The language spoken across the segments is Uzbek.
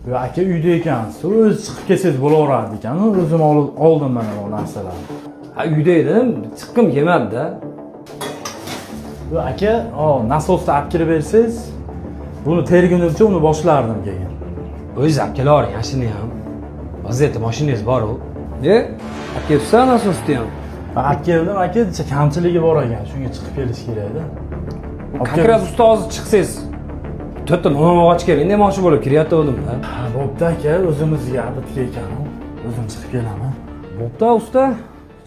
Yo, aka uyda ekansiz, o'zi chiqib kelsangiz bo'laverardi ekan. O'zim oldim mana bu narsalarni. Ha, uyda edim, chiqqim kelmadi-da. Yo, aka, nasosni olib kirib bersangiz, buni tergunimcha uni boshlardim keyin. O'zingiz olib kelavering, shuni ham. Vaziyatda mashinangiz bor-ku. Olib kelibsan asosda ham. Ben olib keldim, aka, kamchiligi bor ekan, shunga chiqib kelish kerak-da. Как раз usta hozir chiqsangiz, to'rtta nomoch keling, demoqchi bo'lib kiryaptim-da. Ha, bo'pti aka, o'zimizga bitka ekan-ku. O'zim chiqib kelaman. Bo'pti usta,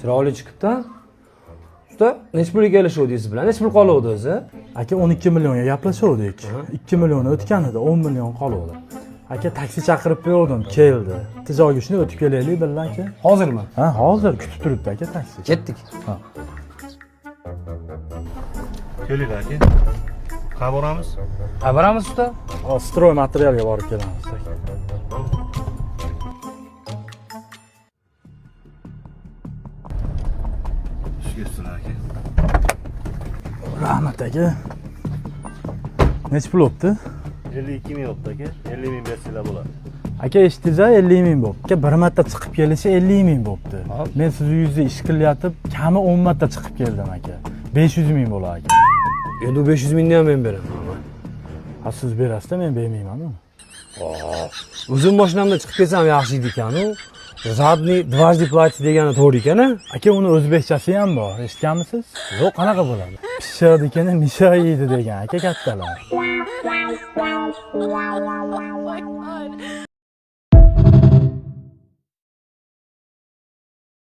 chiroyli chiqibdi. Usta, nech pulga kelishuvdingiz bilan? Nech pul qoluvdi o'zi? Aka 12 millionga gaplashuvdik. 2 million o'tganida 10 million qoluvdi. Aka taksi chaqirib berdim, keldi. Tijoga shuni o'tib kelaylik birga aka. Hozirmi? Ha, hozir kutib turibdi aka taksi. Ketdik. Ha. Keling aka. Qayerga boramiz? Boramiz usta. Stroy materialga borib kelamiz aka. Tushga aka. Rahmat aka. Nech pul o'tdi? 52 ming o'tdi aka. 50 ming bersanglar bo'ladi. Aka eshitdingiz, 50 ming bo'pti. Aka bir marta chiqib kelishi 50 ming bo'pti. Men siz uyingizda ish qilyapib, kami 10 marta chiqib keldim aka. 500 ming bo'ladi aka. Endi 500 mingni ham men beraman. Ha, siz berasiz-da, men bermayman-ku. O'zim mashinamda chiqib kelsam yaxshi edi ekan-ku. Zadniy дважды платить degani to'g'ri ekan-a? Aka, uni o'zbekchasi ham bor. Eshitganmisiz? Yo'q, qanaqa bo'ladi? Pishiq dekani misha yeydi degan aka kattalar.